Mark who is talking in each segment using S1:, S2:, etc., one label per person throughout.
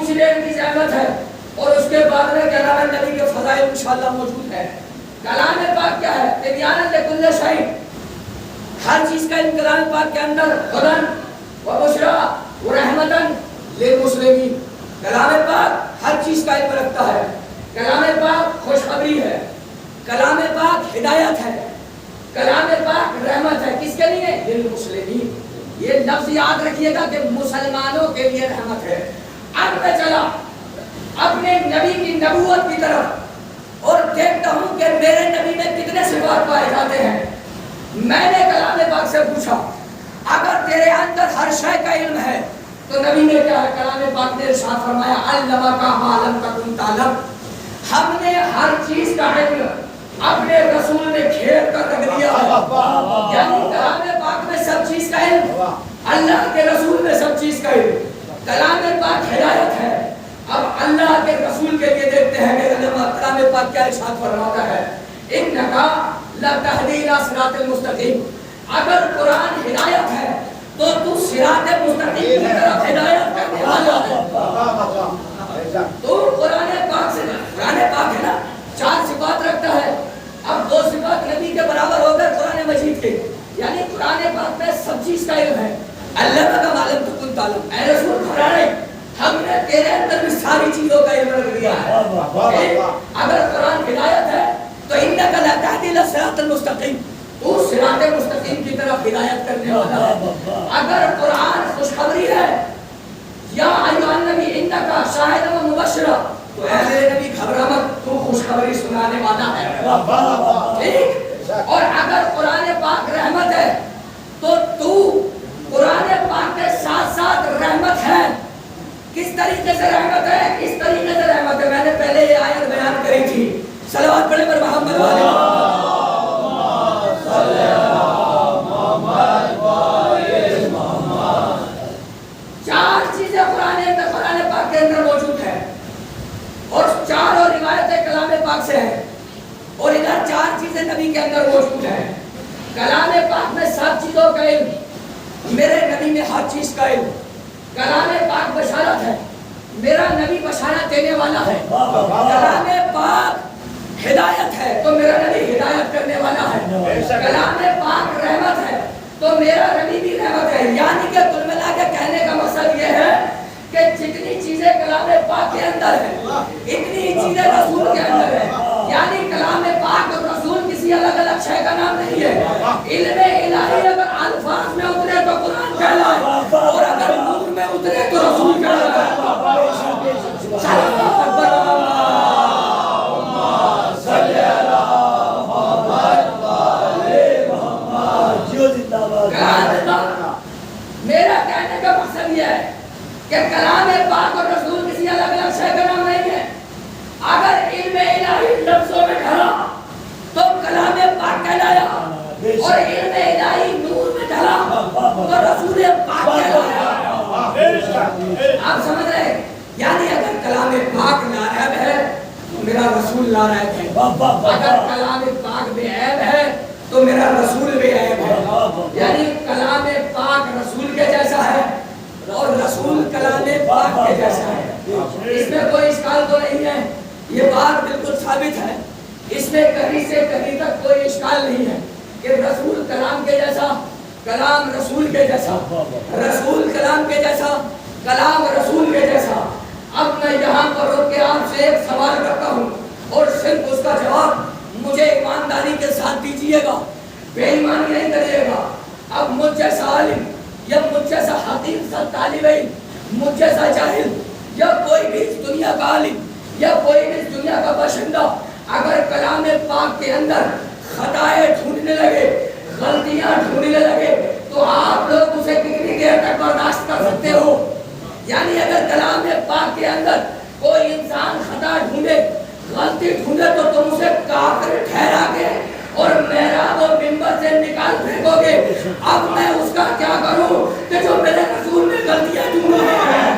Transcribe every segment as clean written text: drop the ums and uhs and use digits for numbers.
S1: کچھ دیر کی زحمت ہے اور اس کے بعد میں کیا نام ہے نبی کے فضائل انشاءاللہ موجود ہے. کلام پاک کیا ہے؟ تبیان لکل شیء، ہر چیز کا علم کلام پاک کے اندر ہدن و بشرا و رحمتن للمسلمین. کلام پاک ہر چیز کا علم رکھتا ہے. کلام پاک خوشخبری ہے، کلام پاک ہدایت ہے، کلام پاک رحمت ہے. کس کے لیے؟ للمسلمین. یہ لفظ یاد رکھیے گا کہ مسلمانوں کے لیے رحمت ہے. اب میں چلا اپنے نبی کی نبوت کی طرف اور دیکھتا ہوں کہ میرے نبی میں کتنے صفات پائے جاتے ہیں. میں نے کلام پاک سے پوچھا اگر تیرے اندر ہر شے کا علم ہے تو نبی نے کیا ہے؟ کلام پاک نے ارشاد فرمایا علمک ما لم تکن تعلم. ہم نے ہر چیز کا علم اپنے رسول نے گھیر کر رکھ دیا ہے. یعنی کلام پاک میں سب چیز کا علم، اللہ کے رسول میں سب چیز کا علم. کلام پاک ہدایت ہے. اب اللہ کے رسول کے لیے دیکھتے ہیں کہ کلام پاک کیا ارشاد فرماتا ہے انکا لتہدی الی صراط المستقیم. اگر قرآن ہدایت ہے تو تو صراط مستقیم کی طرف ہدایت کرنے والا ہے. تو قرآن پاک سے، قرآن پاک ہے نا 4 صفات رکھتا ہے. اب 2 صفات نبی کے برابر ہو گئے قرآن مجید کے. یعنی قرآن پاک میں سب چیز کا علم ہے. اللہ کا ما لم تکن تعلم. اے رسول فرمائے ہم نے تیرے اندر بھی ساری چیزوں کا علم رکھ دیا ہے. اگر قرآن ہدایت ہے تو انک لتہدی الی صراط المستقیم، تو صراط مستقیم کی طرف ہدایت کرنے والا ہے. اگر قرآن خوشخبری ہے یا ایھا النبی انک شاہد و مبشرا، تو اے میرے نبی گھبرا مت، تو خوشخبری سنانے والا ہے. ٹھیک. اور اگر قرآن پاک رحمت ہے تو تو قرآن پاک کے ساتھ ساتھ رحمت ہے. کس طریقے سے رحمت ہے؟ کس طریقے سے رحمت ہے؟ میں نے پہلے یہ آیت بیان کری تھی. صلوات پڑھیں پر محمد والے. چار چیزیں قرآن پاک کے اندر موجود ہیں اور چاروں روایتیں کلام پاک سے ہیں اور ادھر 4 چیزیں نبی کے اندر موجود ہیں. کلام پاک میں سب چیزوں کا علم، میرے نبی میں ہر چیز کا علم. کلام پاک بشارت ہے، میرا نبی بشارت دینے والا ہے. کلام پاک ہدایت ہے تو میرا نبی ہدایت کرنے والا ہے. کلام پاک رحمت ہے تو میرا نبی بھی رحمت ہے. یعنی کہ کل ملا کے کہنے کا مقصد یہ ہے کہ جتنی چیزیں کلام پاک کے اندر ہیں اتنی چیزیں رسول کے اندر ہیں. یعنی کلام پاک اور رسول کسی الگ الگ شے کا نام نہیں ہے. علم الہی اگر الفاظ میں اترے تو قرآن کہلائے اور اگر نور میں اترے تو رسول کہلائے. میرا کہنے کا مقصد یہ ہے کہ کلام پاک اور رسول کسی الگ الگ شے کا نام نہیں ہے. اگر علم الہی لفظوں میں ڈھلا تو کلام پاک کہلایا اور علم الہی نور میں ڈھلا تو رسول پاک کہلایا. آپ سمجھ رہے ہیں؟ یعنی اگر کلام پاک ناعیب ہے تو میرا رسول ناعیب ہے. اگر کلام پاک بے عیب ہے تو میرا رسول بے عیب ہے. یعنی کلام پاک رسول کے جیسا ہے اور رسول کلام پاک کے جیسا ہے. اس میں کوئی اشکال تو نہیں ہے. یہ بات بالکل ثابت ہے. اس میں کہیں سے کہیں تک کوئی اشکال نہیں ہے کہ رسول کلام کے جیسا، کلام رسول کے جیسا، رسول کلام کے جیسا، کلام رسول کے جیسا. اب میں یہاں پر رک کے آپ سے ایک سوال کرتا ہوں اور صرف اس کا جواب مجھے ایمانداری کے ساتھ دیجیے گا، بے ایمانی نہیں کریے گا. اب مجھ جیسا عالم یا مجھ جیسا حقیق سا طالب علم، مجھ جیسا جاہل یا کوئی بھی اس دنیا کا عالم یا کوئی بھی اس دنیا کا باشندہ اگر کلام پاک کے اندر خطائیں ڈھونڈنے لگے، غلطیاں ڈھونڈنے لگے تو آپ لوگ اسے کتنی دیر تک برداشت کر سکتے ہو؟ یعنی اگر کلام پاک کے اندر کوئی انسان خطا ڈھونڈے، غلطی ڈھونڈے تو تم اسے کافر ٹھہرا کے اور محراب و منبر سے نکال پھینکو گے. اب میں اس کا کیا کروں کہ جو میرے رسول میں غلطیاں ڈھونڈ رہے ہیں؟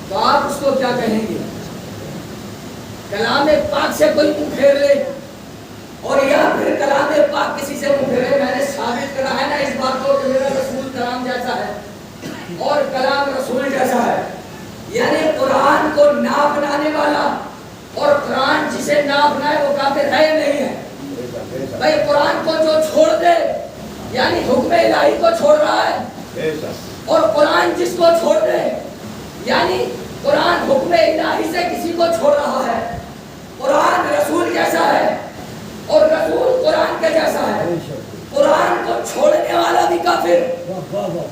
S1: تو آپ اس کو کیا کہیں گے؟ کلام پاک سے کوئی منہ پھیر لے اور یا پھر کلام پاک کسی سے منہ پھیرے. میں نے ثابت کرا ہے نا اس بات کو کہ میرا رسول کلام جیسا ہے اور کلام رسول جیسا ہے. یعنی قرآن کو نہ بنانے والا اور قرآن جسے نہ بنائے وہ کافر ہے یا نہیں ہے؟ بھائی قرآن کو جو چھوڑ دے یعنی حکم الہی کو چھوڑ رہا ہے اور قرآن جس کو چھوڑ دے یعنی قرآن حکم الہی سے کسی کو چھوڑ رہا ہے. قرآن رسول جیسا ہے اور رسول قرآن کے جیسا ہے. قرآن کو چھوڑنے والا بھی کافر,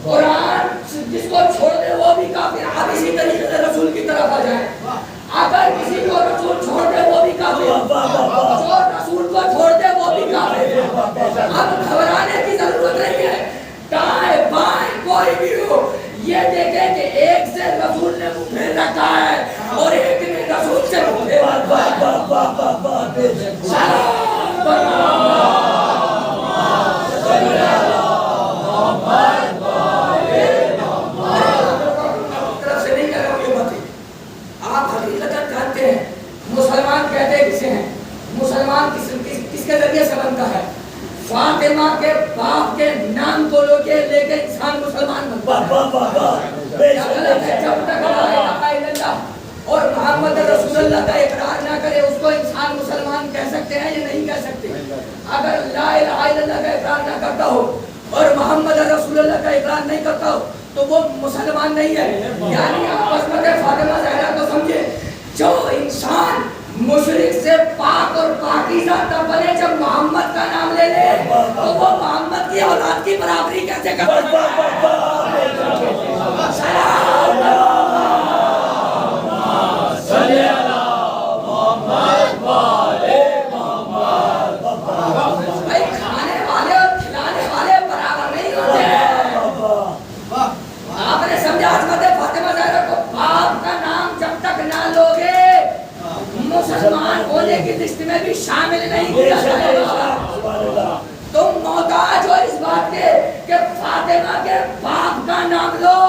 S1: قرآن جس کو چھوڑ دے وہ بھی کافر. آپ اسی طریقے سے رسول کی طرف آ جائیں. اگر کسی کو رسول چھوڑ دے وہ بھی کافر, جو رسول کو چھوڑ دے وہ بھی کافر. اب گھبرانے کی ضرورت نہیں ہے. دائیں بائیں کوئی بھی ہو یہ دیکھیں کہ ایک سے رسول نے منہ پھیر رکھا ہے اور ایک نے رسول سے منہ پھیر مسلمان کہتے کسے ہیں؟ مسلمان کس کے ذریعے سے بنتا ہے؟ فاطمہ کے باپ کے نام کو لے کے انسان مسلمان بنتا ہے. جب تک لا الہ الا اللہ اور محمد رسول اللہ کا اقرار نہ کرے اس کو انسان مسلمان کہہ سکتے ہیں یا نہیں کہہ سکتے؟ اگر لا الہ الا اللہ کا اقرار نہ کرتا ہو اور محمد رسول اللہ کا اقرار نہیں کرتا ہو تو وہ مسلمان نہیں ہے. یعنی آپ عصمت فاطمہ زہرا کو سمجھے. جو انسان مشرک سے پاک اور پاکیزہ تب بنے جب محمد کا نام لے لے تو وہ محمد کی اولاد کی برابری کیسے کر بھائی کھانے والے اور کھلانے والے برابر نہیں ہوتے ہیں. آپ نے سمجھا عصمت فاطمہ زہرا کو باپ کا نام جب تک نہ لوگے مسلمان ہونے کی لسٹ میں بھی شامل نہیں کیا جائے گا. تم محتاج ہو اس بات کے کہ فاطمہ کے باپ کا نام لو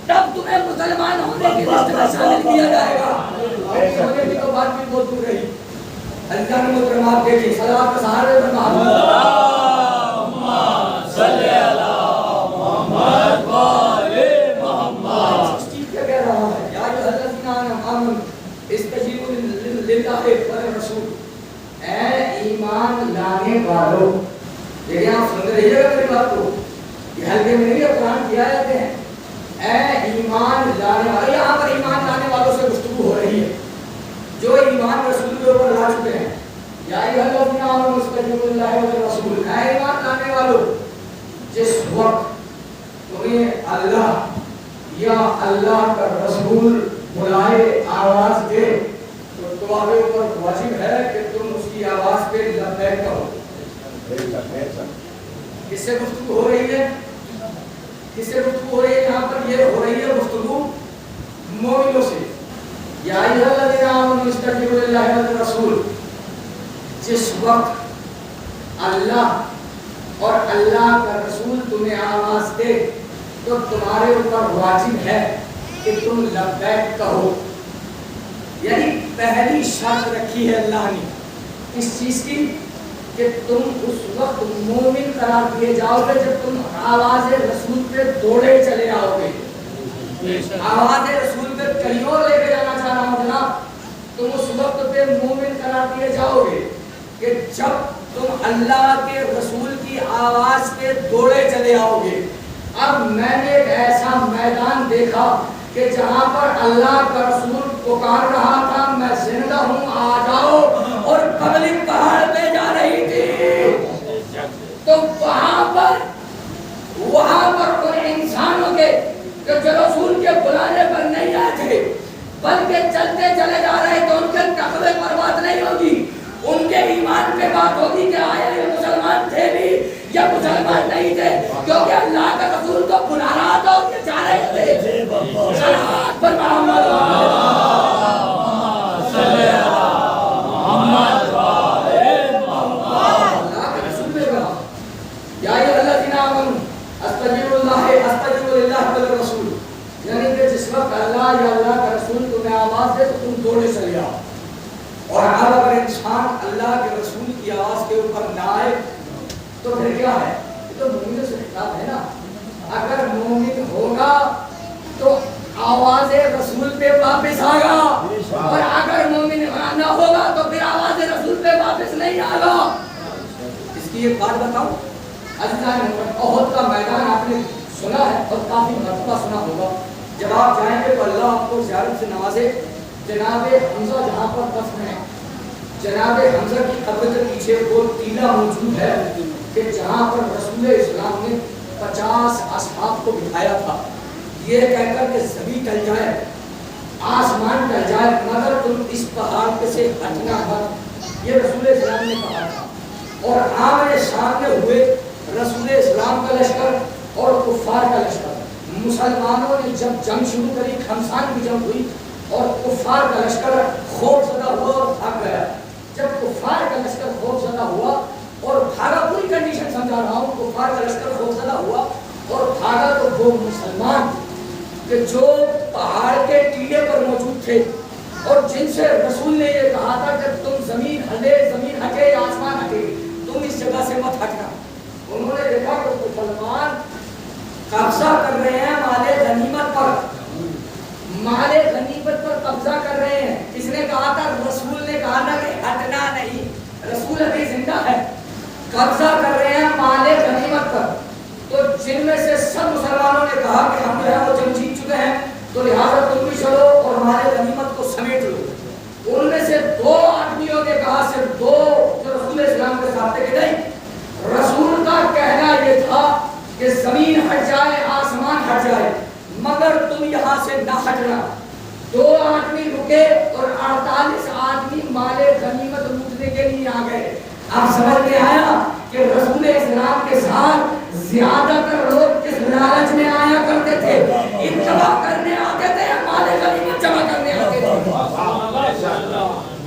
S1: تب تمہیں مسلمان ہونے کی لسٹ میں شامل کیا جائے گا. ہونے کی تو بات بھی بہت دور رہی. اللہ نے محترم آپ دیکھیں صلوات کا سہارے پر محمد صلی اللہ محمد والے محمد. اس چیز کیا کہہ رہا ہے؟ یا جو الذین آمنوا استجیبوا للہ والرسول. اے ایمان لانے والوں, دیکھیں آپ سن رہی ہے میری بات کو, یہ حلقے میں نہیں قرآن کی آیتیں ہیں. اے ایمان لانے والوں, یہاں پر ایمان لانے والوں سے گفتگو ہو رہی ہے جو ایمان رسول کے اوپر لا چکے ہیں. یا ایھا الذین آمنوا استجیبوا للہ والرسول. اے ایمان لانے والوں جس وقت تمہیں اللہ یا اللہ کا رسول بلائے آواز دے تو تمہارے اوپر واجب ہے کہ تم اس کی آواز پہ لبیک کہو. کس سے گفتگو ہو رہی ہے؟ کس سے گفتگو ہو رہی ہے؟ یہاں پر یہ ہو رہی ہے گفتگو مومنوں سے. یا ایھا الذین آمنوا استجیبوا للہ والرسول. جس وقت اللہ اور اللہ کا رسول تمہیں آواز دے تو تمہارے اوپر واجب ہے کہ تم لبیک کہو. یعنی پہلی شرط رکھی ہے اللہ نے اس چیز کی کہ تم اس وقت مومن قرار دیے جاؤ گے جب تم آواز رسول پہ دوڑے چلے آؤ گے. آواز رسول پہ کہیں اور لے کے جانا چاہ رہا ہوں جناب. تم اس وقت پہ مومن قرار دیے جاؤ گے کہ جب تم اللہ کے رسول کی آواز پہ دوڑے چلے آؤ گے. اب میں نے ایک ایسا میدان دیکھا کہ جہاں پر اللہ کا رسول پکار رہا تھا میں زندہ ہوں آ جاؤ, اور پبلک پہاڑ پہ جا رہی تھی. تو وہاں پر ان انسانوں کے جو رسول کے بلانے پر نہیں آئے تھے بلکہ چلتے چلے جا رہے تو ان کے تقوی پر بات نہیں ہوگی, ان کے ایمان پہ بات ہوگی کہ آیا یہ مسلمان تھے بھی یا مسلمان نہیں تھے, کیونکہ اللہ کا رسول کو بلا رہا تھا اور یہ جا رہے تھے. صلوات پر محمد صلی اللہ محمد والے محمد. اللہ کے رسول نے کہا یا ایھا الذین آمنوا استجیبوا للہ والرسول. یعنی کہ جس وقت اللہ یا اللہ کا رسول آواز دے تو تم دوڑے چلے آؤ. اور اگر انسان اللہ کے رسول کی آواز کے اوپر نہ آئے تو پھر کیا ہے؟ یہ تو مومنوں سے خطاب ہے نا. اگر مومن ہوگا تو آواز رسول پہ واپس آگا, اور اگر مومن نہ ہوگا تو پھر آواز رسول پہ واپس نہیں آگا. اس کی ایک بات بتاؤں, عزیزان احد کا میدان آپ نے سنا ہے اور کافی مرتبہ سنا ہوگا. جب آپ جائیں گے تو اللہ آپ کو زیارت سے نوازے. جناب حمزہ جہاں پر دفن ہے, جناب حمزہ کی قبر کے پیچھے وہ ٹیلا موجود ہے کہ جہاں پر رسول اسلام نے 50 اصحاب کو بٹھایا تھا, یہ کہہ کر کہ زمین ٹل جائے, آسمان ٹل جائے, مگر تم اس پہاڑ پہ سے ہٹنا مت, یہ رسول اسلام نے کہا تھا. اور آمنے سامنے ہوئے رسول اسلام کا لشکر اور کفار کا لشکر. مسلمانوں نے جب جنگ شروع کری, خمسان کی جنگ ہوئی, اور کفار کا لشکر خوف زدہ ہوا اور بھاگ گیا. جب کفار کا لشکر خوف زدہ ہوا اور بھاگا, پوری کنڈیشن سمجھا رہا ہوں, کفار کا لشکر خوف زدہ ہوا اور بھاگا تو وہ مسلمان کہ جو پہاڑ کے ٹیلے پر موجود تھے اور جن سے رسول نے یہ کہا تھا کہ تم زمین ہلے, زمین ہٹے یا آسمان ہٹے, تم اس جگہ سے مت ہٹنا. انہوں نے دیکھا کہ مسلمان قبضہ کر رہے ہیں مال غنیمت پر, مال غنیمت پر قبضہ کر رہے ہیں. کس نے کہا تھا؟ رسول نے کہا تھا کہ ہٹنا نہیں. رسول ابھی زندہ ہے, قبضہ کر رہے ہیں مال غنیمت پر. تو جن میں سے سب مسلمانوں نے کہا کہ ہم جو ہے وہ جنگ جیت چکے ہیں, تو لہٰذا تم بھی چلو اور مال غنیمت کو سمیٹ لو. ان میں سے 2 آدمیوں نے کہا, صرف 2 جو رسول اسلام کے ساتھ تھے, کہ نہیں, رسول کا کہنا یہ تھا کہ زمین ہٹ جائے, آسمان ہٹ جائے, مگر تم یہاں سے نہ ہٹنا. 2 آدمی رکے اور 48 آدمی مال غنیمت لوٹنے کے لیے آ گئے. اب سمجھ میں آیا کہ رسول اسلام کے ساتھ زیادہ تر لوگ کس لالچ میں آیا کرتے تھے؟ اتباع کرنے آتے تھے, مال غنیمت جمع کرنے آتے تھے.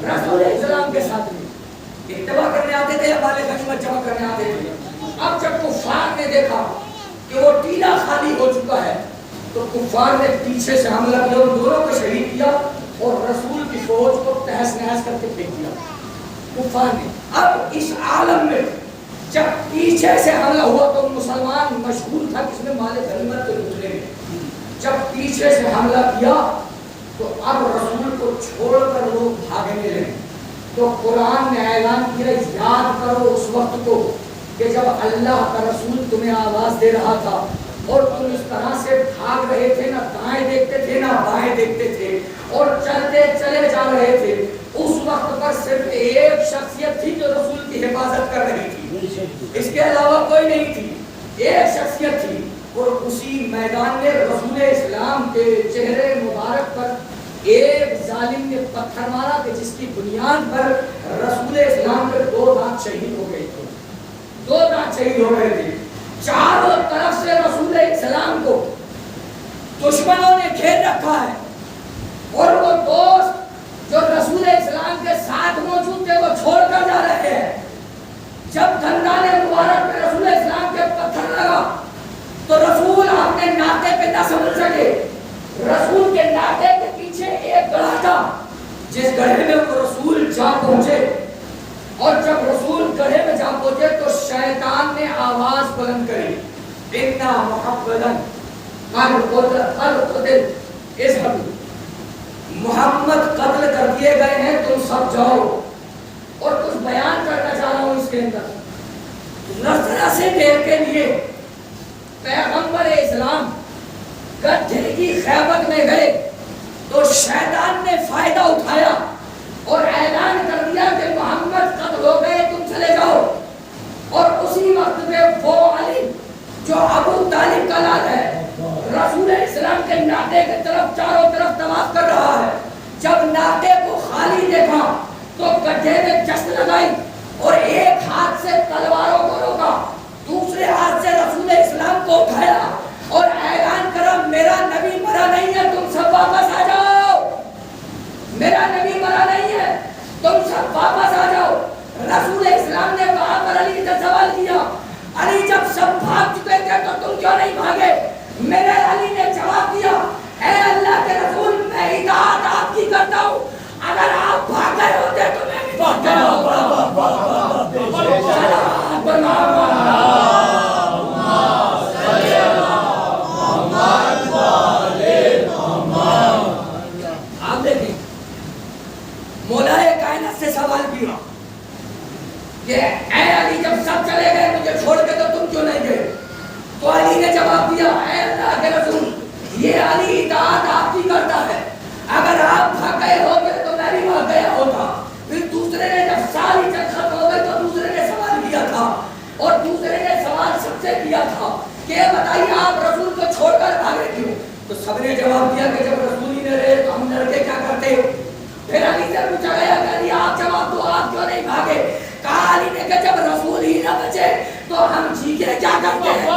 S1: رسول اسلام کے ساتھ بھی اتباع کرنے آتے تھے یا مال غنیمت جمع کرنے آتے تھے. اب جب کفار نے دیکھا کہ وہ ٹیلا خالی ہو چکا ہے تو کفار نے پیچھے سے حملہ کیا, ان دونوں کو شہید کیا اور رسول کی فوج کو تہس نہس کر کے پھینک دیا کفار نے. اب اس عالم میں جب پیچھے سے حملہ ہوا تو مسلمان مشغول تھا کس میں مال غنیمت کے لوٹنے میں. جب پیچھے سے حملہ کیا تو اب رسول کو چھوڑ کر لوگ بھاگنے لگے. تو قرآن نے اعلان کیا, یاد کرو اس وقت کو کہ جب اللہ کا رسول تمہیں آواز دے رہا تھا اور تم اس طرح سے بھاگ رہے تھے, نہ دائیں دیکھتے تھے نہ بائیں دیکھتے تھے, اور چلتے چلے جا رہے تھے. اس وقت پر صرف ایک شخصیت تھی جو رسول کی حفاظت کر رہی تھی, اس کے علاوہ کوئی نہیں تھی. ایک شخصیت تھی, اور اسی میدان میں رسول اسلام کے چہرے مبارک پر ایک ظالم نے پتھر مارا کہ جس کی بنیاد پر رسول اسلام کے 2 دانت شہید ہو گئے تھے. 2 دانت شہید ہو گئے تھے. چاروں طرف سے رسول اسلام کو دشمنوں نے گھیر رکھا ہے, اور وہ دوست جو رسول اسلام کے ساتھ موجود تھے وہ چھوڑ کر جا رہے ہیں. جب دندان مبارک پہ رسول اسلام کے پتھر لگا تو رسول اپنے ناطے پہ نہ سمجھ سکے. رسول کے ناطے کے پیچھے ایک گڑھا تھا, جس گڑھے میں وہ رسول جا پہنچے, اور جب رسول گڑھے میں جا پہنچے تو شیطان نے آواز بلند کری, اِنَّا مُحَمَّدًا قَدْ قُتِلَ اذْهَبُوا, محمد قتل کر دیے گئے ہیں, تم سب جاؤ. اور کچھ بیان کرنا چاہ رہا ہوں اس کے اندر. ذرا سے دیر کے لیے پیغمبر اسلام گدھے کی خیبت میں گئے تو شیطان نے فائدہ اٹھایا اور اعلان کر دیا کہ محمد قتل ہو گئے, تم چلے جاؤ. اور اسی وقت میں وہ علی جو ابو طالب کا لال ہے, رسول اسلام کے ناطے کی طرف چاروں طرف طواف کر رہا ہے. جب ناطے کو خالی دیکھا تو گڈھے میں جست لگائی اور ایک ہاتھ سے تلواروں کو روکا, دوسرے ہاتھ سے رسول اسلام کو اٹھایا اور اعلان کرا, میرا نبی مرا نہیں ہے, تم سب واپس آ جاؤ. میرا نبی مرا نہیں ہے, تم سب واپس آ جاؤ. رسول اسلام نے وہاں پر علی سے سوال کیا, علی جب سب بھاگ چکے تھے تو تم کیوں نہیں بھاگے؟ میرے علی نے جواب دیا, اے اللہ کے رسول, میں اطاعت آپ کی کرتا گئے ہوتے تو میں بھی وہاں گیا ہوتا. پھر دوسرے نے جب ساری جنگ ختم ہو گئی تو دوسرے نے سوال کیا تھا اور دوسرے نے سوال سب سے کیا تھا کہ بتائیے آپ رسول کو چھوڑ کر بھاگے کیوں؟ تو سب نے جواب دیا کہ جب رسول ہی نہ رہے تو ہم لڑکے کیا کرتے. پھر علی سے پوچھا گیا کہ علی آپ جواب دو, آپ کیوں نہیں بھاگے؟ کہا علی نے کہ جب رسول ہی نہ بچے تو ہم جیتے کیا کرتے ہیں.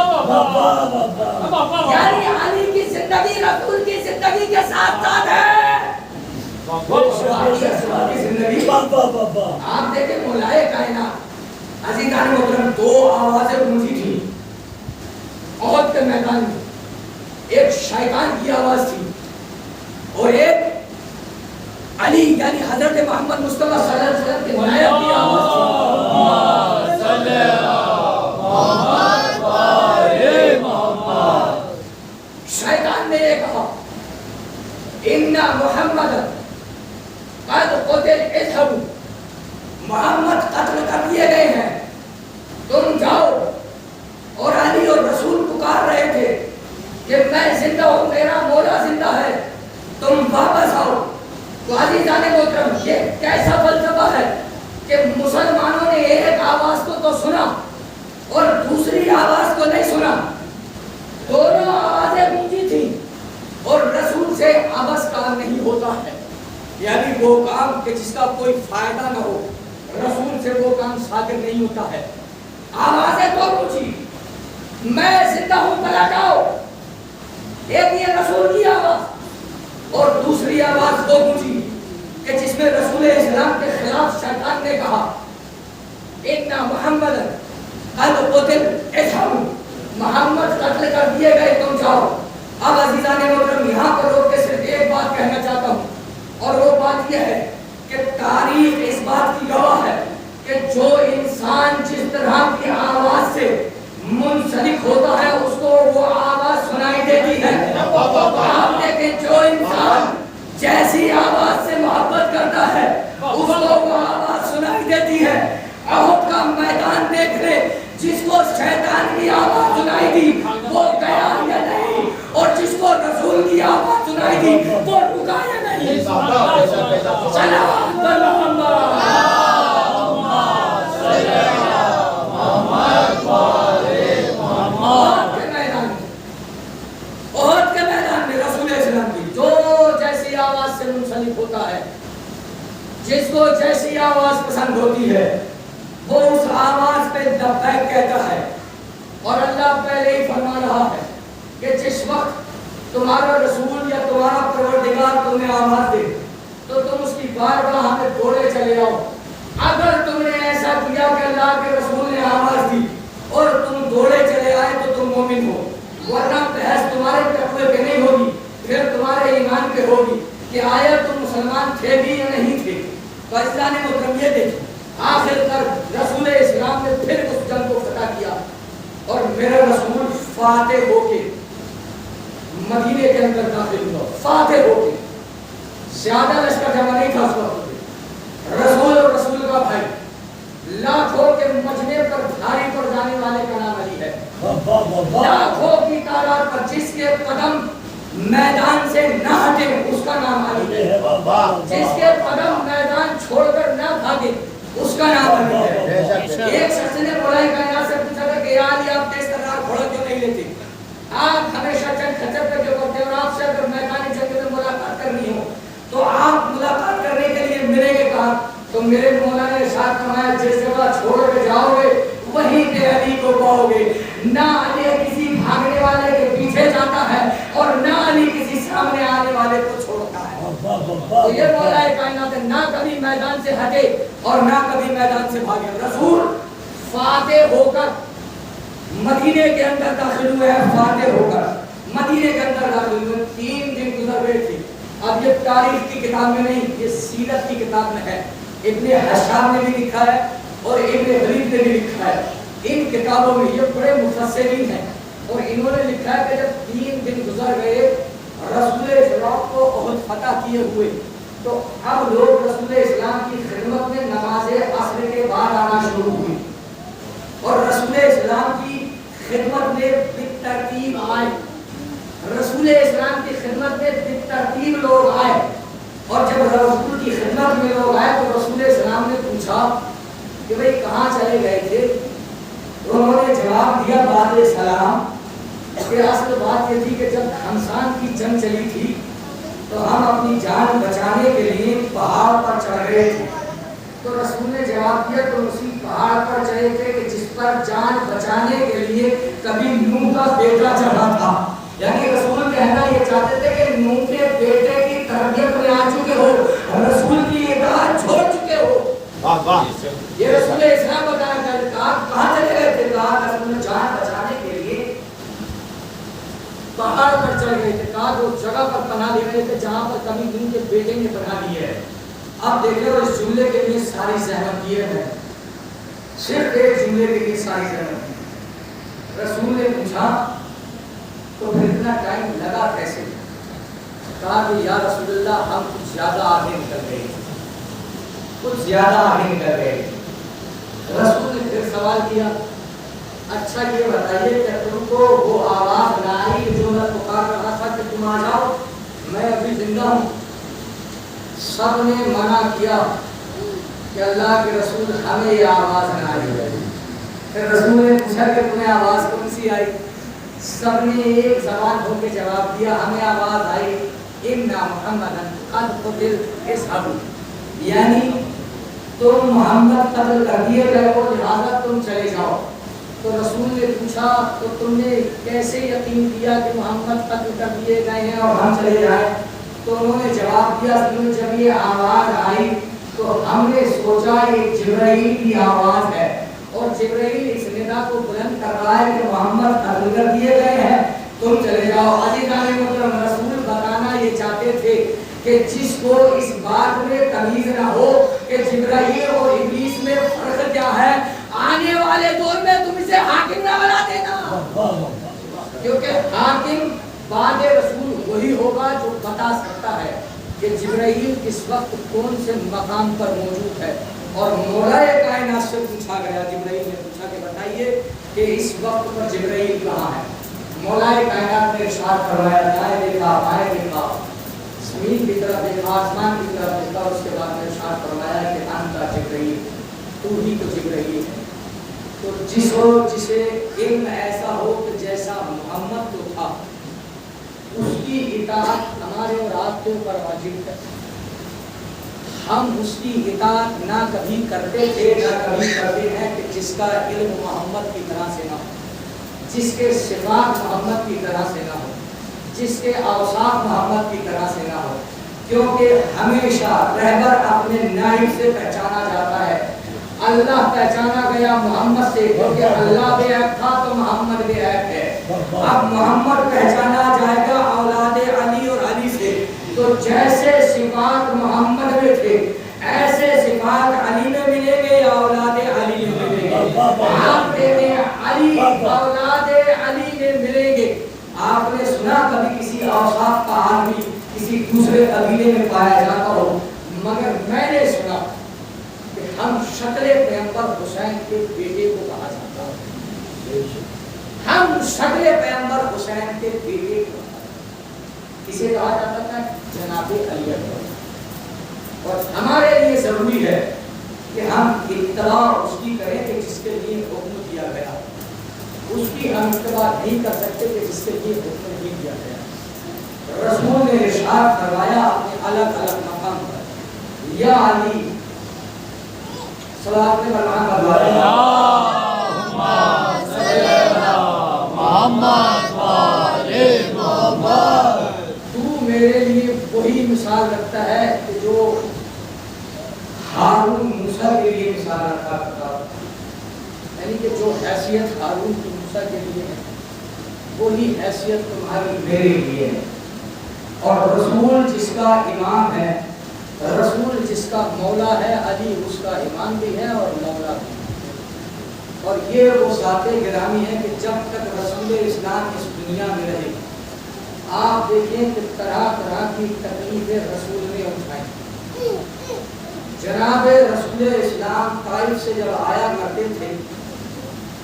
S1: یعنی علی کی زندگی رسول کی زندگی کے ساتھ ساتھ ہے. آپ دیکھیں مولائے کائنات عزیزان محترم, دو آوازیں گونجی تھی احد کے میدان میں. ایک شیطان کی آواز تھی اور ایک علی یعنی حضرت محمد مصطفیٰ صلی اللہ علیہ وسلم کے نائب کی آواز تھی. شیطان نے یہ کہا ان محمد قد قتل اذهبوا, محمد قتل کر دیے گئے ہیں, تم جاؤ. اور علی اور رسول پکار رہے تھے کہ میں زندہ ہوں, میرا مولا زندہ ہے, تم واپس آؤ. تو عزیزان محترم یہ کیسا فلسفہ ہے کہ مسلمانوں نے ایک آواز کو تو سنا اور دوسری آواز کو نہیں سنا, دونوں آوازیں گونجی تھی اور رسول سے عبث کام نہیں ہوتا ہے. یعنی وہ کام کہ جس کا کوئی فائدہ نہ ہو, رسول سے وہ کام صادر نہیں ہوتا ہے. آوازیں تو گونجی, میں زندہ ہوں پلٹ آؤ, ایک یہ رسول کی آواز اور دوسری آواز وہ گونجی کہ جس میں رسول اسلام کے خلاف شیطان نے کہا ان محمد قد قتل اذهبوا, محمد قتل کر دیے گئے, تم جاؤ. اب عزیزان محترم یہاں پر روک کے صرف ایک بات کہنا چاہتا ہوں اور وہ بات یہ ہے کہ تاریخ اس بات کی گواہ ہے کہ جو انسان جس طرح کی آواز سے منسلک ہوتا ہے اس کو وہ آواز سنائی دیتی ہے. آپ دیکھیں جو انسان جیسی آواز سے محبت کرتا ہے اس کو وہ آواز سنائی دیتی ہے. احد کا میدان دیکھ لے, جس کو شیطان کی آواز سنائی دی وہ گیا یا نہیں, اور جس کو رسول کی آواز سنائی دی وہ رکا یا نہیں. احد کے میدان میں رسول اسلام کی جو جیسی آواز سے منسلک ہوتا ہے, جس کو جیسی آواز پسند ہوتی ہے وہ اس آواز پہ لبیک کہتا ہے. اور اللہ پہلے ہی فرما رہا ہے کہ جس وقت تمہارا رسول یا تمہارا پروردگار تمہیں آواز دے تو تم اس کی بارگاہ میں دوڑے چلے آؤ. اگر تم نے ایسا کیا کہ اللہ کے رسول نے آواز دی اور تم دوڑے چلے آئے تو تم مومن ہو, ورنہ بحث تمہارے تقوی پہ نہیں ہوگی, پھر تمہارے ایمان پہ ہوگی کہ آیا تم مسلمان تھے بھی یا نہیں تھے. تو اسلام نے محترم یہ دیکھی آخر کر رسول اسلام نے پھر اس جنگ کو فتح کیا اور میرا رسول فاتح ہو کے مدینے کے اندر داخل ہوا. فاتح ہو کے, زیادہ لشکر جمع نہیں تھا اس وقت. رسول اور رسول کا بھائی لاکھوں کے مجمع پر بھاری پر جانے والے کا نام علی ہے. لاکھوں کی تعداد پر جس کے قدم میدان سے نہ ہٹے اس کا نام علی ہے. جس کے قدم میدان چھوڑ کر نہ بھاگے اس کا نام علی ہے. ایک شخص نے مولائے کائنات سے پوچھا تھا کہ علی آپ تیز ترار گھوڑا کیوں نہیں لیتے, آپ ہمیشہ جنگ خچر پہ کیوں کرتے, اور آپ سے اگر میدانی جنگ میں ملاقات کرنی ہو تو آپ ملاقات کرنے کے لیے ملیں گے کہا. تو میرے مولا نے ارشاد فرمایا جس جگہ چھوڑ کے جاؤ گے وہیں پہ علی کو پاؤ گے. نہ علی کسی بھاگنے والے کے پیچھے جاتا ہے اور نہ علی کسی سامنے آنے والے کو چھوڑتا ہے. تو یہ مولائے کائنات نہ کبھی میدان سے ہٹے اور نہ کبھی میدان سے بھاگے. رسول فاتح ہو کر مدینے کے اندر داخل ہوئے ہیں, فاتح ہو کر مدینے کے اندر داخل ہوئے. 3 دن گزر گئے تھے. اب یہ تاریخ کی کتاب میں نہیں, یہ سیرت کی کتاب میں ہے. ابن حشام نے بھی لکھا ہے اور ابن غریب نے بھی لکھا ہے. ان کتابوں میں یہ بڑے مفسرین ہیں اور انہوں نے لکھا ہے کہ جب 3 دن گزر گئے رسول اسلام کو احد فتح کیے ہوئے تو اب لوگ رسول اسلام کی خدمت میں نماز عصر کے بعد آنا شروع ہوئی اور رسول اسلام کی خدمت میں بالترتیب آئے. رسول اسلام کی خدمت میں بالترتیب لوگ آئے. اور جب رسول کی خدمت میں لوگ آئے تو رسول السلام نے پوچھا کہ بھئی کہاں چلے گئے تھے؟ انہوں نے جواب دیا بعد سلام کہ اصل بات یہ تھی کہ جب خمسان کی جنگ چلی تھی تو ہم اپنی جان بچانے کے لیے پہاڑ پر چڑھ گئے تھے. تو رسول نے جواب دیا تو اسی پہاڑ پر چڑھے تھے کہ جس پر جان بچانے کے لیے کبھی نوح کا بیٹا چڑھا تھا. یعنی رسول کہنا یہ چاہتے تھے کہ نوح کے بیٹے کی تربیت میں آ چکے ہو, رسول کی اطاعت چھوڑ چکے ہو. یہ رسول اسلام بتانا چاہتے. کہاں چلے گئے تھے؟ کہا رسول نے جان بچانے کے لیے پہاڑ پر چڑھ گئے تھے. کہا وہ جگہ پر پناہ لے رہے تھے جہاں پر کبھی نوح کے بیٹے نے پناہ لی ہے. اب دیکھیں اس جملے کے لیے ساری زحمت یہ ہے, صرف ایک جملے کے لیے ساری زحمت. رسول نے پوچھا تو پھر اتنا ٹائم لگا کیسے؟ کہا کہ یا رسول اللہ ہم کچھ زیادہ آگے نکل گئے, کچھ زیادہ آگے نکل گئے. رسول نے پھر سوال کیا اچھا یہ بتائیے کہ تم کو وہ آواز نہ آئی جو میں پکار رہا تھا کہ تم آ جاؤ, میں ابھی زندہ ہوں؟ سب نے منع کیا کہ اللہ کے رسول ہمیں یہ آواز نہ آئی. پھر رسول نے پوچھا کہ تمہیں آواز کون سی آئی؟ سب نے ایک زبان ہو کے جواب دیا ہمیں آواز آئی اِنَّا مُحَمَّدًا قَدْ قُتِلَ اذْهَبُوا, یعنی تم محمد قتل کر دیے گئے ہو لہذا تم چلے جاؤ. تو رسول نے پوچھا تو تم نے کیسے یقین کیا کہ محمد قتل کر دیے گئے ہیں اور ہم چلے جائیں؟ تو انہوں نے جواب دیا جب یہ آواز آئی تو ہم نے سوچا یہ جبرائیل کی آواز ہے اور جبرائیل اس ندا کو بلند کر رہا ہے کہ محمد قتل کر دیے گئے ہیں, تم چلے جاؤ. عزیزان محترم رسول بتانا یہ چاہتے تھے کہ جس کو اس بات میں تمیز نہ ہو کہ جبرائیل اور ابلیس میں فرق کیا ہے, آنے والے دور میں تم اسے حاکم نہ بنا دینا, کیونکہ حاکم بعد رسول وہی ہوگا جو بتا سکتا ہے کہ جبرائیل اس وقت کون سے مقام پر موجود ہے. اور مولا کائنات سے پوچھا گیا, جبرائیل نے پوچھا کہ بتائیے کہ اس وقت پر جبرائیل کہاں ہے؟ مولا کائنات نے ارشاد فرمایا دائیں دیکھا بائیں دیکھا زمین کی طرف دیکھا آسمان کی طرف دیکھا, اس کے بعد میں ارشاد فرمایا کہ انت جبرائیل, تو ہی تو جبرائیل ہے. تو جسے علم ایسا ہو کہ جیسا محمد تو تھا اس کی اطاعت ہمارے اور آپ کے اوپر واجب ہے. ہم اس کی اطاعت نہ کبھی کرتے تھے نہ کبھی کرتے ہیں کہ جس کا علم محمد کی طرح سے نہ ہو, جس کے صفات محمد کی طرح سے نہ ہو, جس کے اوصاف محمد کی طرح سے نہ ہو. کیونکہ ہمیشہ رہبر اپنے نائب سے پہچانا جاتا ہے. اللہ پہچانا گیا محمد سے کیونکہ اللہ بے عیب تھا تو محمد بے عیب ہے. اب محمد پہچانا جائے گا اولاد علی اور علی سے, تو جیسے صفات محمد میں تھے ایسے صفات علی میں ملیں گے یا اولاد علی میں ملیں گے؟ آپ میں علی اولاد علی میں ملیں گے. آپ نے سنا کبھی کسی اوصاف کا آدمی کسی دوسرے قبیلے میں پایا جاتا ہو, مگر میں نے سنا کہ ہم شکل پیغمبر حسین کے بیٹے کو کہا جاتا ہے. ہم شکل پیغمبر حسین کے بیٹے کو اسے کہا جاتا تھا جناب علی اکبر. اور ہمارے لیے ضروری ہے کہ ہم اتباع اس کی کریں کہ جس کے لیے حکم دیا گیا, اس کی ہم اتباع نہیں کر سکتے کہ جس کے لیے حکم نہیں دیا گیا. رسول نے ارشاد فرمایا اپنے الگ الگ مقام پر یا علی صلوات محمد تو میرے لیے وہی مثال رکھتا ہے کہ جو ہارون موسیٰ کے لیے مثال رکھا کرتا, یعنی کہ جو حیثیت ہارون کی موسیٰ کے لیے ہے وہی حیثیت تمہاری میرے لیے ہے. اور رسول جس کا امام ہے, رسول جس کا مولا ہے, علی اس کا امام بھی ہے اور مولا بھی ہے. اور یہ وہ ذات گرامی ہے کہ جب تک رسول اسلام اس دنیا میں رہے آپ دیکھیں کہ طرح طرح کی تکلیفیں رسول نے اٹھائیں. جناب رسول اسلام طائف سے جب آیا کرتے تھے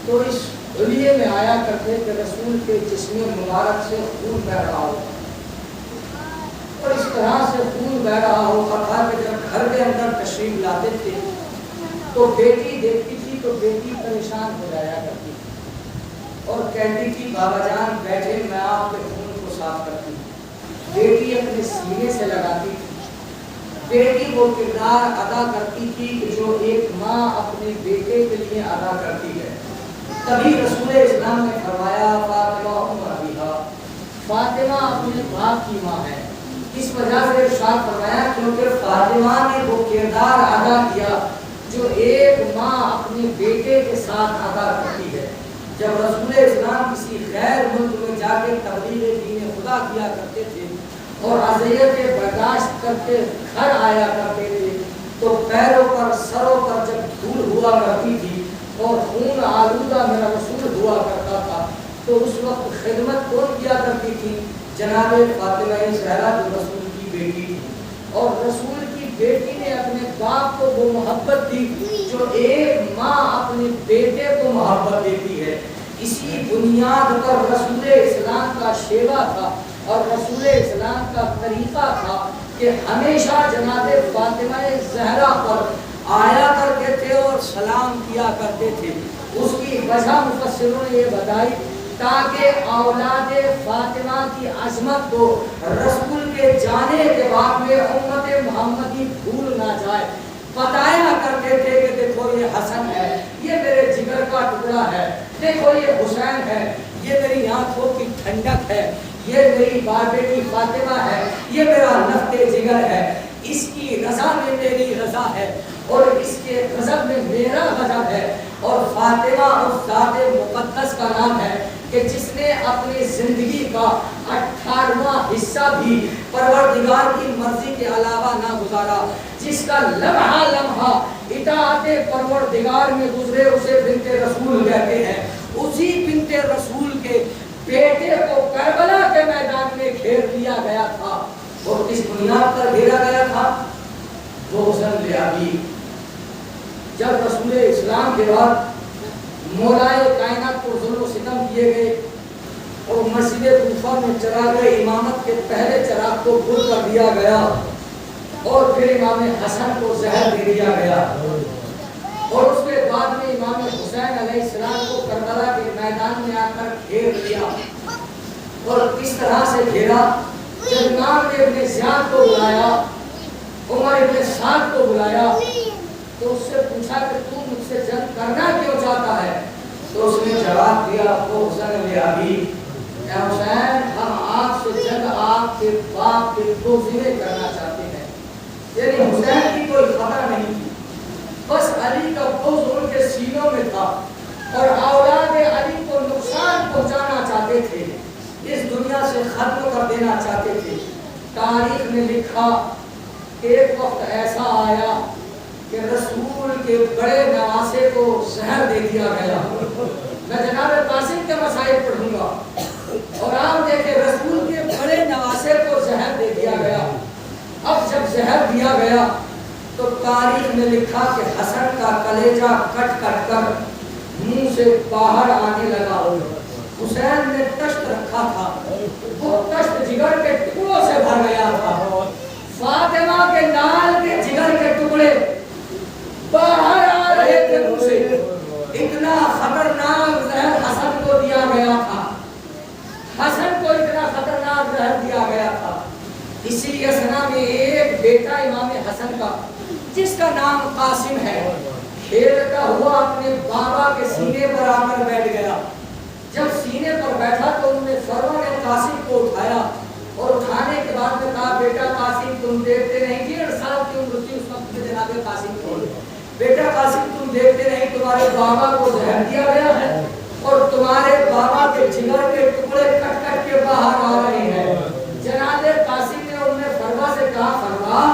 S1: تو اس حلیے میں آیا کرتے کہ رسول کے جسم مبارک سے خون بہ رہا ہوتا, اور اس طرح سے خون بہ بہ رہا ہوتا تھا کہ جب گھر کے اندر تشریف لاتے تھے تو بیٹی دیکھتی تھی تو بیٹی پریشان ہو جایا کرتی تھی اور کہتی تھی بابا جان بیٹھے میں آپ کے خون کو صاف کرتی ہوں. بیٹی اپنے سینے سے لگاتی تھی. بیٹی وہ کردار ادا کرتی تھی کہ جو ایک ماں اپنے بیٹے کے لیے ادا کرتی ہے. تبھی رسول اسلام نے فرمایا فاطمہ ام ابیہا، فاطمہ اپنے باپ کی ماں ہے. اس وجہ سے ارشاد فرمایا کیونکہ فاطمہ نے وہ کردار ادا کیا جو ایک ماں اپنے بیٹے کے ساتھ ادا کرتی ہے. جب رسول اسلام کسی غیر ملک میں جا کے تبلیغ دین خدا کیا کرتے تھے اور اذیتیں برداشت کرتے گھر آیا کرتے تھے تو پیروں پر سروں پر جب دھول ہوا کرتی تھی اور خون آلودہ میرا رسول ہوا کرتا تھا تو اس وقت خدمت کون کیا کرتی تھی؟ جناب فاطمہ زہرا جو رسول کی بیٹی تھی. اور رسول کی بیٹی نے اپنے باپ کو وہ محبت دی جو ایک ماں اپنے بیٹے کو محبت دیتی ہے. اسی بنیاد پر رسول اسلام کا شیوا تھا اور رسول اسلام کا طریقہ تھا کہ ہمیشہ جناب فاطمہ زہرا پر آیا کرتے تھے اور سلام کیا کرتے تھے. اس کی وجہ مفسروں نے یہ بتائی تاکہ اولاد فاطمہ کی عظمت کو رسول کے جانے کے بعد میں امت محمدی بھول نہ جائے. بتایا کرتے تھے کہ دیکھو یہ حسن ہے، یہ میرے جگر کا ٹکڑا ہے، دیکھو یہ حسین ہے، یہ میری آنکھوں کی ٹھنڈک ہے، یہ میری بیٹی فاطمہ ہے، یہ میرا نفت جگر ہے، اس کی رضا میں میری رضا ہے اور اس کے غضب میں میرا غضب ہے. اور فاطمہ اس ذات مقدس کا نام ہے کہ جس نے اپنی زندگی کا 18واں حصہ بھی پروردگار کی مرضی کے علاوہ نہ گزارا، جس کا لمحہ لمحہ اطاعت پروردگار میں گزرے اسے بنت رسول کہتے ہیں. اسی بنت رسول کے بیٹے کو کربلا کے میدان میں گھیر لیا گیا تھا. اور کس بنیاد پر گھیرا گیا تھا؟ وہ حسن لیابی. جب رسول اسلام کے بعد مولائے کائنات کو ظلم و ستم کیے گئے اور مسجد کوفہ میں چراغ امامت کے پہلے چراغ کو گل کر دیا گیا اور پھر امام حسن کو زہر دے دیا گیا اور اس کے بعد میں امام حسین علیہ السلام کو کربلا کے میدان میں آ کر گھیر لیا. اور کس طرح سے گھیرا؟ جب امام نے ابن زیاد کو بلایا، عمر ابن سعد کو بلایا تو اس سے پوچھا کہ تو مجھ سے جنگ کرنا کیوں چاہتا ہے؟ تو اس نے جواب دیا تو حسین لیابی، اے حسین ہم آپ سے جنگ آپ کے باپ کے دوزینے کرنا چاہتے ہیں. یعنی حسین کی کوئی خطر نہیں تھی، بس علی کا بغض ان کے سینوں میں تھا اور اولاد علی کو نقصان پہنچانا چاہتے تھے، اس دنیا سے ختم کر دینا چاہتے تھے. تاریخ نے لکھا ایک وقت ایسا آیا کہ رسول کے بڑے نواسے کو زہر دے دیا گیا. میں جناب قاسم کے مسائل پڑھوں گا اور آپ دیکھیں رسول کے بڑے نواسے کو زہر دے دیا گیا. اب جب زہر دیا گیا تو تاریخ نے لکھا کہ حسن کا کلیجہ کٹ کٹ کر منہ سے باہر آنے لگا. حسین نے تشت رکھا تھا، وہ تشت جگر کے ٹکڑوں سے بھر گیا تھا. فاطمہ کے نال کے جگر کے ٹکڑے باہر آ رہے تھے منہ سے. اتنا خطرناک زہر حسن کو دیا گیا تھا، حسن کو اتنا خطرناک زہر دیا گیا تھا. اسی اسنا میں ایک بیٹا امام حسن کا جس کا نام قاسم ہے کھیلتا ہوا اپنے بابا کے سینے پر آ کر بیٹھ گیا. جب سینے پر بیٹھا تو انہوں نے فروغ نے قاسم کو اٹھایا اور اٹھانے کے بعد میں کہا بیٹا قاسم تم دیکھتے نہیں، 1.5 سال کی عمر تھی اس وقت میں جناب قاسم کو، بیٹا قاسم تم دیکھتے نہیں تمہارے بابا کو زہر دیا گیا ہے اور تمہارے بابا کے جگر کے ٹکڑے کٹ کٹ کے باہر آ رہے ہیں. جناب قاسم نے انہیں فروا سے کہا فروا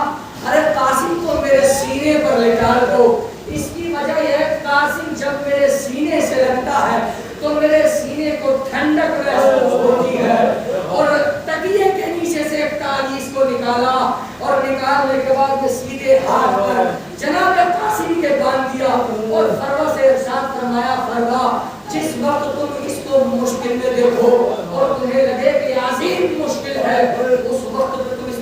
S1: ارے قاسم کو میرے سینے پر لٹا دو. اس کی وجہ یہ ہے قاسم جب میرے سینے سے لگتا ہے تو میرے سینے کو ٹھنڈک محسوس ہوتی ہے. اور تکیے کے نیچے سے ایک تعویذ کو نکالا اور نکالنے کے بعد میں سیدھے ہاتھ پر جناب قاسم کے باندھ دیا اور فروا سے ارشاد فرمایا فروا جس وقت تم اس کو مشکل میں دیکھو اور تمہیں لگے کہ عظیم مشکل ہے اس وقت تم اس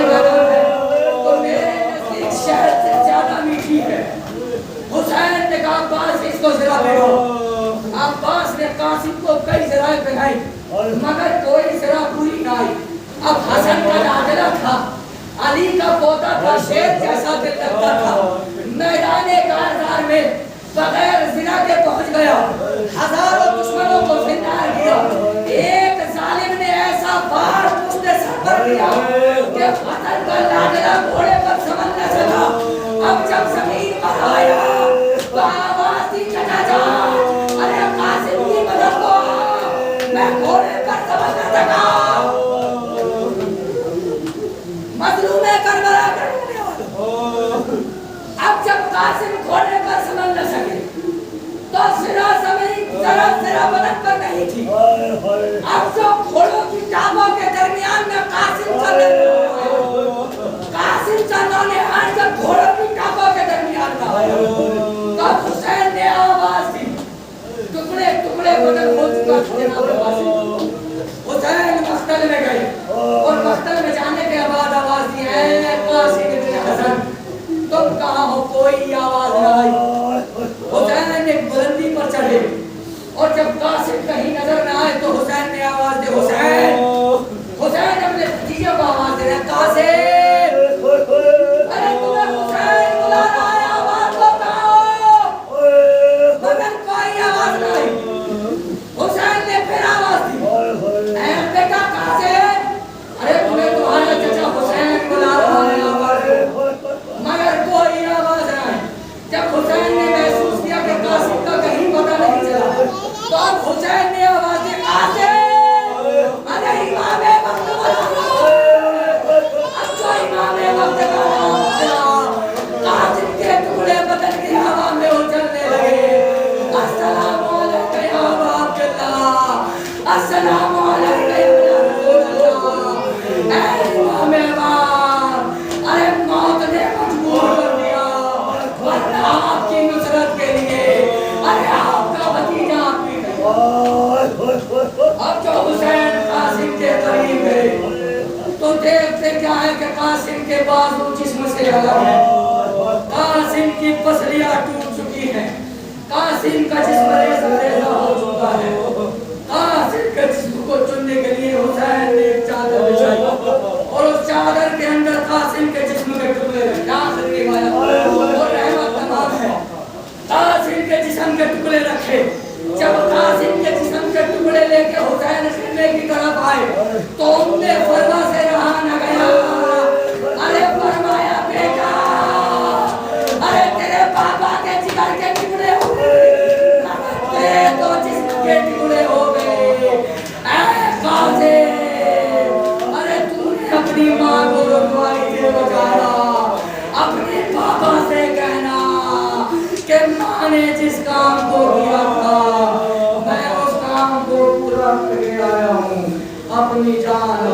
S1: سے میدان ہے تو میرے نزدیک شہد سے زیادہ میٹھی ہے. حسین نے کہا عباس اس کو ذرا پہناؤ. عباس نے قاسم کو کئی ذرائع پہنائی مگر کوئی ذرا پوری نہ آئی. اب حسن کا لاڈلا تھا, علی کا پوتا تھا, شیر جیسا دل لگتا تھا. میدان کارزار میں بغیر زنا کے پہنچ گیا, ہزاروں دشمنوں کو زندہ کیا. ایک ظالم نے ایسا بار اس نے سر پر کیا کہ حسن کا لاڈلا گھوڑے پر سمجھ نہ سکا. اب جب زمین پر آیا تو آواز دی چچا جان, ارے قاسم کی مدد کو, میں گھوڑے پر سمجھ نہ سکا. مظلوم کربلا کرنے والا. اب جب قاسم گھوڑے پر سمجھ نہ سکے تو زمین ذرا بدن پر نہیں تھی. اب جو گھوڑوں کی ٹانگوں کے درمیان میں قاسم چلنے نے آج جب گھوڑوں کی ٹانگوں کے درمیان کا تو حسین نے آواز دی, ٹکڑے ٹکڑے بدن ہو چکا جناب قاسم. حسین مقتل میں گئے اور مقتل میں جانے کے بعد آواز دی, اے قاسم بن حسن تم کہاں ہو, کوئی آواز نہ آئی. حسین نے بلندی پر چڑھے اور جب قاسم کہیں نظر نہ آئے تو حسین نے آواز دی, حسین. حسین اپنے بھتیجے کو آواز دے رہے ہیں, قاسم, ارے تمہیں حسین بلا رہا ہے, آواز بتاؤ. مگر کوئی آواز نہ آئی. حسین نے پھر آواز دی, اے بیٹا قاسم, ارے تمہیں تمہارا چچا حسین بلا رہا ہے, آواز. مگر کوئی آواز نہ آئی. جب حسین نے محسوس کیا کہ قاسم کا کہیں پتہ نہیں چلا تو اب حسین نے آواز دی, قاسم, ارے امام وقت بلا رہا ہے. اب جو امام وقت بلا رہا, قاسم کے ٹکڑے بدن کی ہوا میں اچھلنے لگے. السلام علیکم یا ابا عبداللہ, السلام علیکم یا رسول اللہ. اے امام امام, ارے موت نے مجبور کر دیا ورنہ آپ کی نصرت کے لیے, ارے آپ کا بھتیجا آپ کی گئی. اب جو حسین قاسم کے قریب گئے تو دیکھتے کیا ہے کہ قاسم کے بازو جسم سے الگ ہے, قاسم کی پسلیاں ٹوٹ چکی ہیں, قاسم کا جسم ریزہ ہو چکا ہے. قاسم کے جسم کو چننے کے لیے حسین نے ایک چادر بچھائی اور اس چادر کے اندر قاسم کے جسم کے ٹکڑے اور رحمت تمام ہے. قاسم کے جسم کے ٹکڑے رکھے. جب قاسم کے جسم کے ٹکڑے لے کے حسین خیمے کی طرف آئے تو ان نے فرما سے رہا نہ گیا. ارے فرمایا, بیٹا, ارے تیرے پاپا کے جگر کے ٹکڑے ہو گئے, تیرے تو جسم کے ٹکڑے ہو گئے. اے قاسم, ارے تو نے اپنی ماں کو رسوائی سے بچایا. اپنے پاپا سے کہنا کہ ماں نے جس کام کو کیا تھا میں اس کام کو پورا کر کے آیا ہوں. اپنی جان